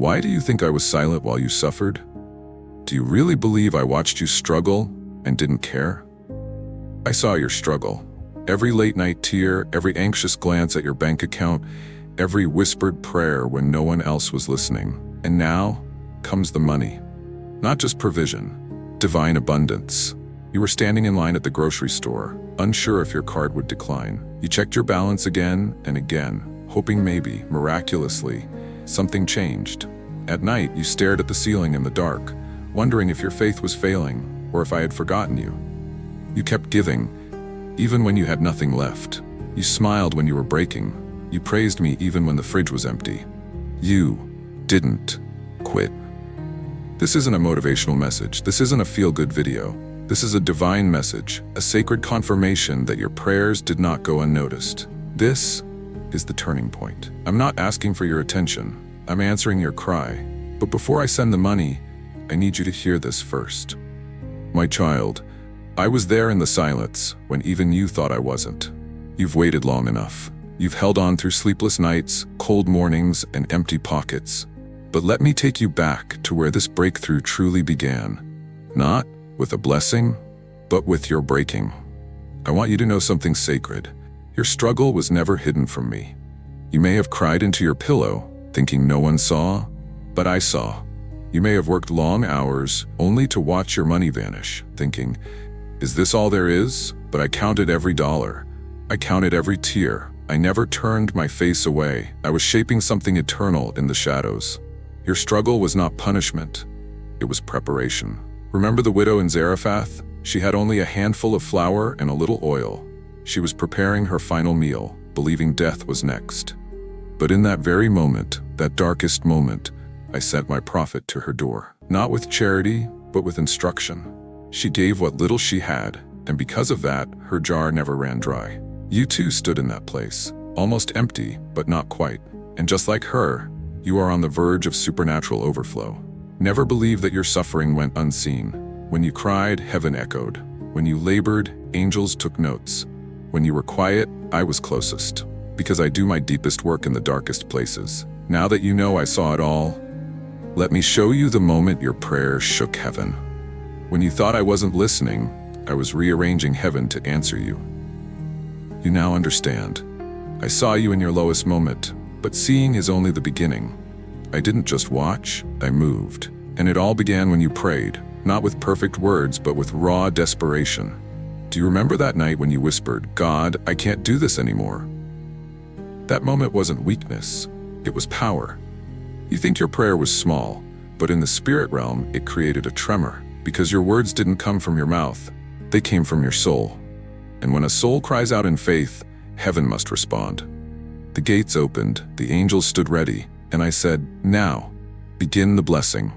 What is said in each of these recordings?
Why do you think I was silent while you suffered? Do you really believe I watched you struggle and didn't care? I saw your struggle. Every late-night tear, every anxious glance at your bank account, every whispered prayer when no one else was listening. And now comes the money. Not just provision, divine abundance. You were standing in line at the grocery store, unsure if your card would decline. You checked your balance again and again, hoping maybe, miraculously, something changed. At night, you stared at the ceiling in the dark, wondering if your faith was failing or if I had forgotten you. You kept giving, even when you had nothing left. You smiled when you were breaking. You praised me even when the fridge was empty. You didn't quit. This isn't a motivational message. This isn't a feel-good video. This is a divine message, a sacred confirmation that your prayers did not go unnoticed. This is the turning point. I'm not asking for your attention. I'm answering your cry. But before I send the money, I need you to hear this first. My child, I was there in the silence when even you thought I wasn't. You've waited long enough. You've held on through sleepless nights, cold mornings, and empty pockets. But let me take you back to where this breakthrough truly began. Not with a blessing, but with your breaking. I want you to know something sacred. Your struggle was never hidden from me. You may have cried into your pillow, thinking no one saw, but I saw. You may have worked long hours only to watch your money vanish, thinking, is this all there is? But I counted every dollar. I counted every tear. I never turned my face away. I was shaping something eternal in the shadows. Your struggle was not punishment. It was preparation. Remember the widow in Zarephath? She had only a handful of flour and a little oil. She was preparing her final meal, believing death was next. But in that very moment, that darkest moment, I sent my prophet to her door. Not with charity, but with instruction. She gave what little she had, and because of that, her jar never ran dry. You too stood in that place, almost empty, but not quite. And just like her, you are on the verge of supernatural overflow. Never believe that your suffering went unseen. When you cried, heaven echoed. When you labored, angels took notes. When you were quiet, I was closest. Because I do my deepest work in the darkest places. Now that you know I saw it all, let me show you the moment your prayers shook heaven. When you thought I wasn't listening, I was rearranging heaven to answer you. You now understand. I saw you in your lowest moment, but seeing is only the beginning. I didn't just watch, I moved. And it all began when you prayed, not with perfect words, but with raw desperation. Do you remember that night when you whispered, God, I can't do this anymore? That moment wasn't weakness, it was power. You think your prayer was small, but in the spirit realm, it created a tremor, because your words didn't come from your mouth, they came from your soul. And when a soul cries out in faith, heaven must respond. The gates opened, the angels stood ready, and I said, now, begin the blessing.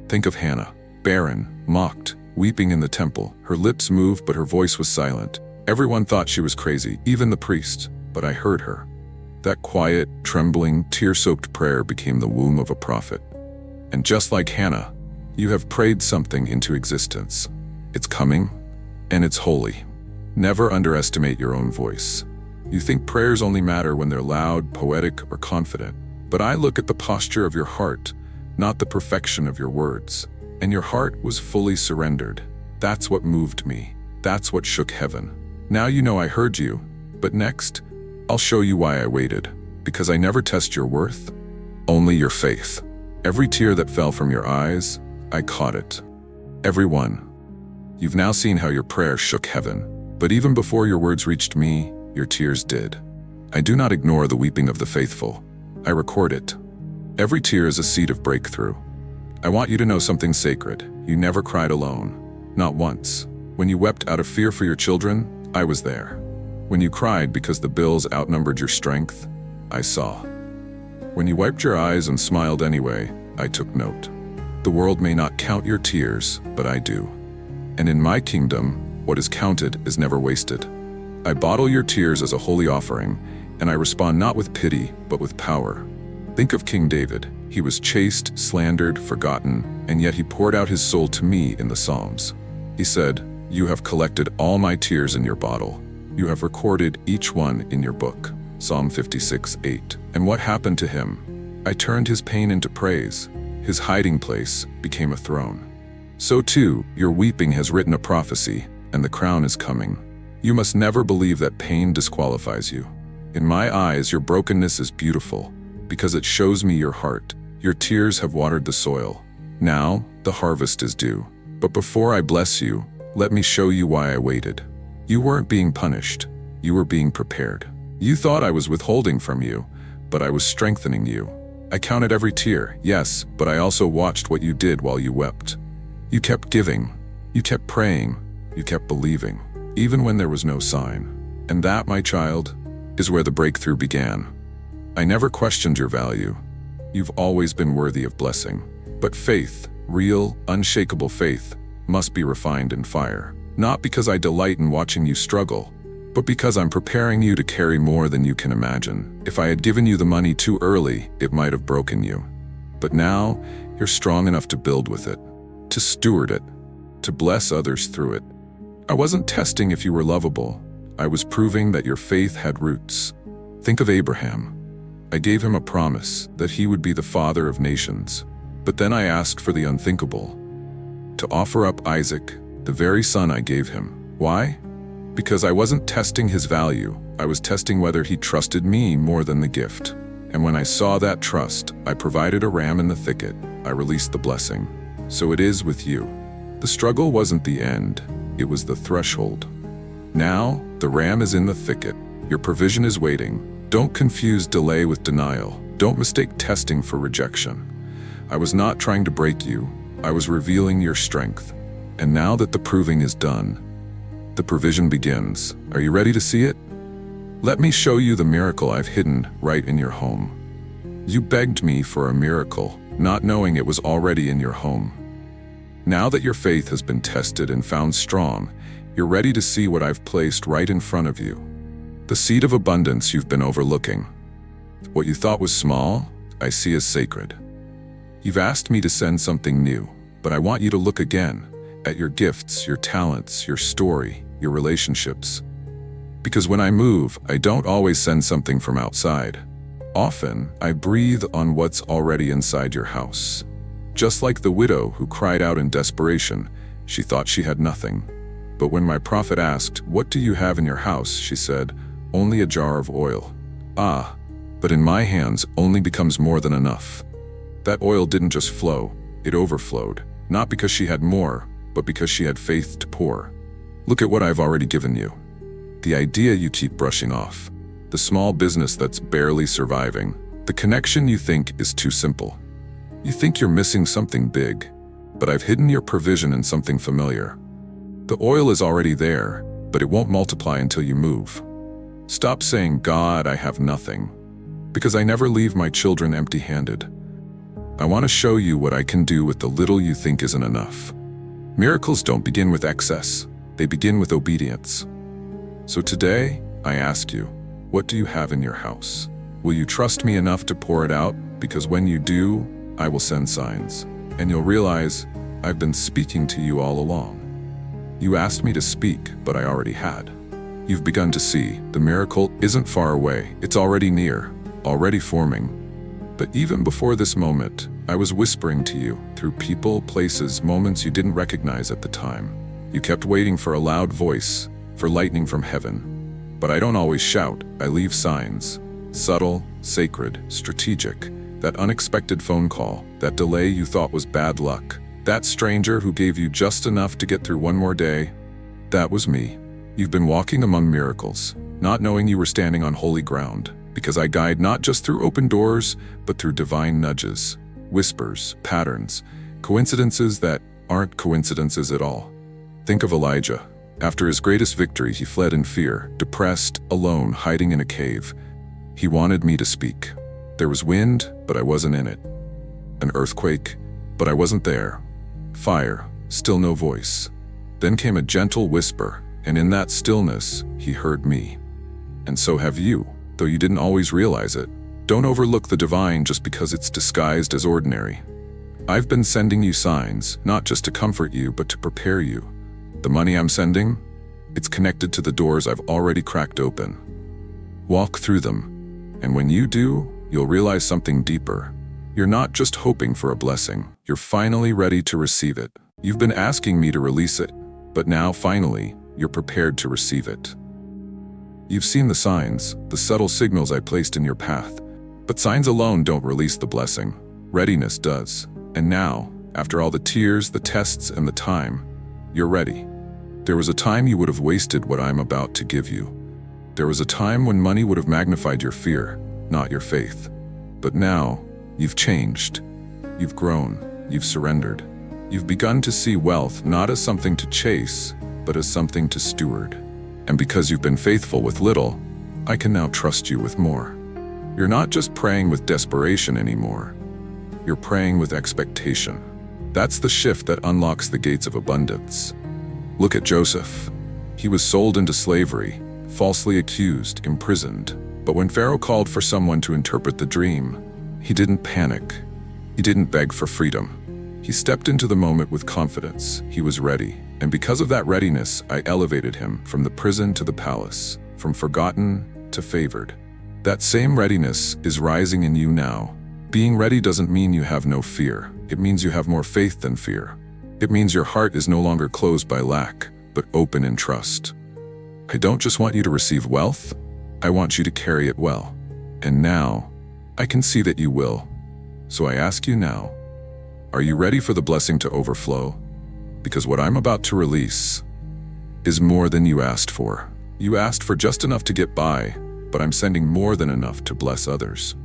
Think of Hannah, barren, mocked, weeping in the temple. Her lips moved, but her voice was silent. Everyone thought she was crazy, even the priest, but I heard her. That quiet, trembling, tear-soaked prayer became the womb of a prophet. And just like Hannah, you have prayed something into existence. It's coming, and it's holy. Never underestimate your own voice. You think prayers only matter when they're loud, poetic, or confident. But I look at the posture of your heart, not the perfection of your words. And your heart was fully surrendered. That's what moved me. That's what shook heaven. Now you know I heard you, but next, I'll show you why I waited. Because I never test your worth, only your faith. Every tear that fell from your eyes, I caught it. Every one. You've now seen how your prayer shook heaven. But even before your words reached me, your tears did. I do not ignore the weeping of the faithful. I record it. Every tear is a seed of breakthrough. I want you to know something sacred. You never cried alone. Not once. When you wept out of fear for your children, I was there. When you cried because the bills outnumbered your strength, I saw. When you wiped your eyes and smiled anyway, I took note. The world may not count your tears, but I do. And in my kingdom, what is counted is never wasted. I bottle your tears as a holy offering, and I respond not with pity, but with power. Think of King David. He was chased, slandered, forgotten, and yet he poured out his soul to me in the Psalms. He said, you have collected all my tears in your bottle. You have recorded each one in your book. Psalm 56:8. And what happened to him? I turned his pain into praise. His hiding place became a throne. So too, your weeping has written a prophecy, and the crown is coming. You must never believe that pain disqualifies you. In my eyes, your brokenness is beautiful, because it shows me your heart. Your tears have watered the soil. Now, the harvest is due. But before I bless you, let me show you why I waited. You weren't being punished. You were being prepared. You thought I was withholding from you, but I was strengthening you. I counted every tear, yes, but I also watched what you did while you wept. You kept giving. You kept praying. You kept believing, even when there was no sign. And that, my child, is where the breakthrough began. I never questioned your value. You've always been worthy of blessing. But faith, real, unshakable faith, must be refined in fire. Not because I delight in watching you struggle, but because I'm preparing you to carry more than you can imagine. If I had given you the money too early, it might have broken you. But now, you're strong enough to build with it, to steward it, to bless others through it. I wasn't testing if you were lovable. I was proving that your faith had roots. Think of Abraham. I gave him a promise that he would be the father of nations. But then I asked for the unthinkable, to offer up Isaac, the very son I gave him. Why? Because I wasn't testing his value. I was testing whether he trusted me more than the gift. And when I saw that trust, I provided a ram in the thicket. I released the blessing. So it is with you. The struggle wasn't the end. It was the threshold. Now, the ram is in the thicket. Your provision is waiting. Don't confuse delay with denial. Don't mistake testing for rejection. I was not trying to break you. I was revealing your strength. And now that the proving is done, the provision begins. Are you ready to see it? Let me show you the miracle I've hidden right in your home. You begged me for a miracle, not knowing it was already in your home. Now that your faith has been tested and found strong, you're ready to see what I've placed right in front of you. The seed of abundance you've been overlooking. What you thought was small, I see as sacred. You've asked me to send something new, but I want you to look again at your gifts, your talents, your story, your relationships. Because when I move, I don't always send something from outside. Often, I breathe on what's already inside your house. Just like the widow who cried out in desperation, she thought she had nothing. But when my prophet asked, "What do you have in your house?" she said, "Only a jar of oil." Ah, but in my hands only becomes more than enough. That oil didn't just flow, it overflowed. Not because she had more, but because she had faith to pour. Look at what I've already given you. The idea you keep brushing off. The small business that's barely surviving. The connection you think is too simple. You think you're missing something big, but I've hidden your provision in something familiar. The oil is already there, but it won't multiply until you move. Stop saying, "God, I have nothing," because I never leave my children empty-handed. I want to show you what I can do with the little you think isn't enough. Miracles don't begin with excess, they begin with obedience. So today, I ask you, what do you have in your house? Will you trust me enough to pour it out? Because when you do, I will send signs, and you'll realize I've been speaking to you all along. You asked me to speak, but I already had. You've begun to see the miracle isn't far away, it's already near, already forming. But even before this moment, I was whispering to you through people, places, moments you didn't recognize at the time. You kept waiting for a loud voice, for lightning from heaven. But I don't always shout, I leave signs. Subtle, sacred, strategic. That unexpected phone call, that delay you thought was bad luck. That stranger who gave you just enough to get through one more day. That was me. You've been walking among miracles, not knowing you were standing on holy ground. Because I guide not just through open doors, but through divine nudges, whispers, patterns, coincidences that aren't coincidences at all. Think of Elijah. After his greatest victory, he fled in fear, depressed, alone, hiding in a cave. He wanted me to speak. There was wind, but I wasn't in it. An earthquake, but I wasn't there. Fire, still no voice. Then came a gentle whisper, and in that stillness, he heard me. And so have you, though you didn't always realize it. Don't overlook the divine just because it's disguised as ordinary. I've been sending you signs, not just to comfort you, but to prepare you. The money I'm sending, it's connected to the doors I've already cracked open. Walk through them, and when you do, you'll realize something deeper. You're not just hoping for a blessing, you're finally ready to receive it. You've been asking me to release it, but now finally, you're prepared to receive it. You've seen the signs, the subtle signals I placed in your path, but signs alone don't release the blessing. Readiness does. And now, after all the tears, the tests, and the time, you're ready. There was a time you would have wasted what I'm about to give you. There was a time when money would have magnified your fear, not your faith. But now, you've changed. You've grown. You've surrendered. You've begun to see wealth not as something to chase, but as something to steward. And because you've been faithful with little, I can now trust you with more. You're not just praying with desperation anymore. You're praying with expectation. That's the shift that unlocks the gates of abundance. Look at Joseph. He was sold into slavery, falsely accused, imprisoned. But when Pharaoh called for someone to interpret the dream, he didn't panic. He didn't beg for freedom. He stepped into the moment with confidence. He was ready. And because of that readiness, I elevated him from the prison to the palace, from forgotten to favored. That same readiness is rising in you now. Being ready doesn't mean you have no fear. It means you have more faith than fear. It means your heart is no longer closed by lack, but open in trust. I don't just want you to receive wealth, I want you to carry it well. And now, I can see that you will. So I ask you now, are you ready for the blessing to overflow? Because what I'm about to release is more than you asked for. You asked for just enough to get by, but I'm sending more than enough to bless others.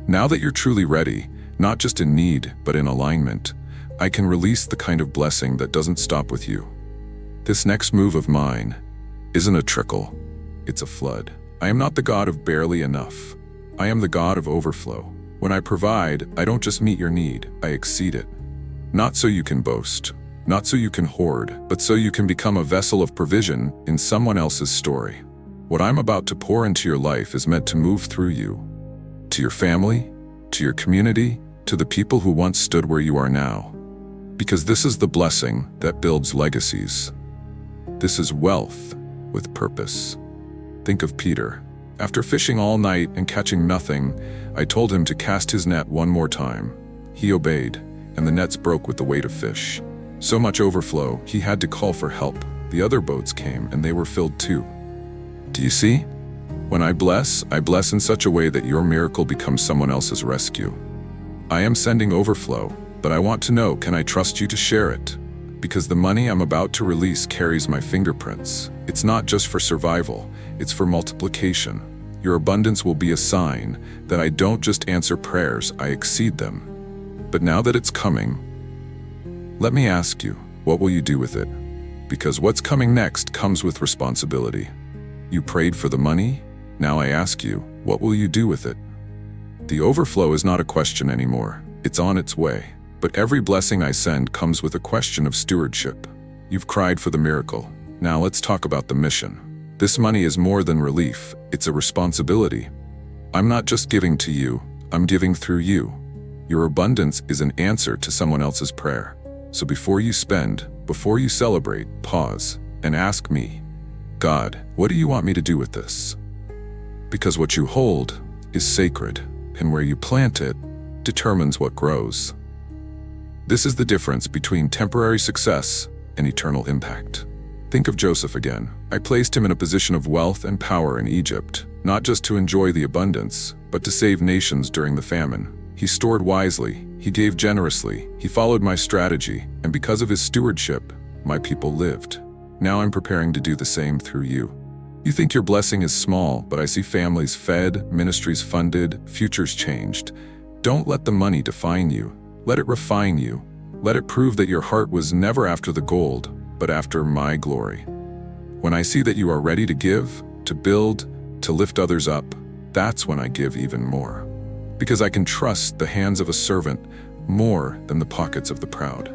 Now that you're truly ready, not just in need, but in alignment, I can release the kind of blessing that doesn't stop with you. This next move of mine isn't a trickle, it's a flood. I am not the God of barely enough. I am the God of overflow. When I provide, I don't just meet your need, I exceed it. Not so you can boast, not so you can hoard, but so you can become a vessel of provision in someone else's story. What I'm about to pour into your life is meant to move through you, to your family, to your community, to the people who once stood where you are now. Because this is the blessing that builds legacies. This is wealth with purpose. Think of Peter. After fishing all night and catching nothing, I told him to cast his net one more time. He obeyed, and the nets broke with the weight of fish. So much overflow, he had to call for help. The other boats came, and they were filled too. Do you see? When I bless in such a way that your miracle becomes someone else's rescue. I am sending overflow, but I want to know, can I trust you to share it? Because the money I'm about to release carries my fingerprints. It's not just for survival, it's for multiplication. Your abundance will be a sign that I don't just answer prayers, I exceed them. But now that it's coming, let me ask you, what will you do with it? Because what's coming next comes with responsibility. You prayed for the money? Now I ask you, what will you do with it? The overflow is not a question anymore. It's on its way. But every blessing I send comes with a question of stewardship. You've cried for the miracle. Now let's talk about the mission. This money is more than relief. It's a responsibility. I'm not just giving to you. I'm giving through you. Your abundance is an answer to someone else's prayer. So before you spend, before you celebrate, pause and ask me, God, what do you want me to do with this? Because what you hold is sacred, and where you plant it determines what grows. This is the difference between temporary success and eternal impact. Think of Joseph again. I placed him in a position of wealth and power in Egypt, not just to enjoy the abundance, but to save nations during the famine. He stored wisely, he gave generously, he followed my strategy, and because of his stewardship, my people lived. Now I'm preparing to do the same through you. You think your blessing is small, but I see families fed, ministries funded, futures changed. Don't let the money define you. Let it refine you. Let it prove that your heart was never after the gold, but after my glory. When I see that you are ready to give, to build, to lift others up, that's when I give even more. Because I can trust the hands of a servant more than the pockets of the proud.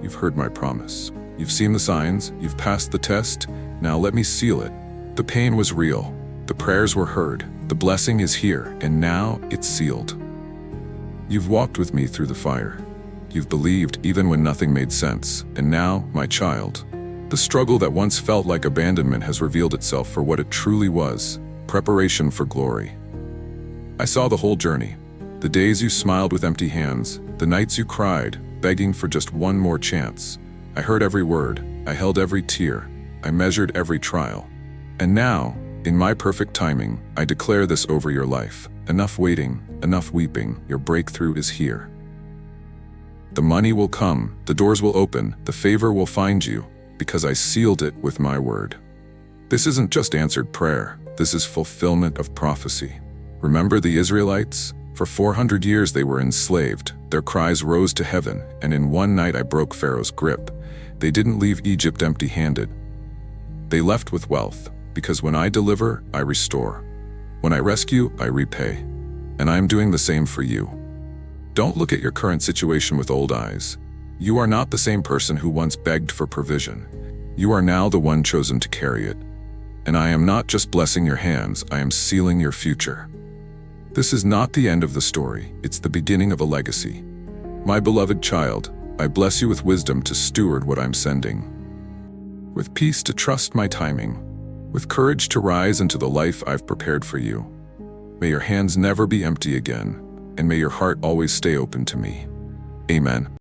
You've heard my promise. You've seen the signs, you've passed the test, now let me seal it. The pain was real, the prayers were heard, the blessing is here, and now it's sealed. You've walked with me through the fire. You've believed even when nothing made sense, and now, my child, the struggle that once felt like abandonment has revealed itself for what it truly was, preparation for glory. I saw the whole journey, The days you smiled with empty hands, the nights you cried, begging for just one more chance. I heard every word, I held every tear, I measured every trial. And now, in my perfect timing, I declare this over your life. Enough waiting, enough weeping, your breakthrough is here. The money will come, the doors will open, the favor will find you, because I sealed it with my word. This isn't just answered prayer, this is fulfillment of prophecy. Remember the Israelites? For 400 years they were enslaved, their cries rose to heaven, and in one night I broke Pharaoh's grip. They didn't leave Egypt empty-handed. They left with wealth, because when I deliver, I restore. When I rescue, I repay. And I'm doing the same for you. Don't look at your current situation with old eyes. You are not the same person who once begged for provision. You are now the one chosen to carry it. And I am not just blessing your hands, I am sealing your future. This is not the end of the story, it's the beginning of a legacy. My beloved child, I bless you with wisdom to steward what I'm sending. With peace to trust my timing. With courage to rise into the life I've prepared for you. May your hands never be empty again, and may your heart always stay open to me. Amen.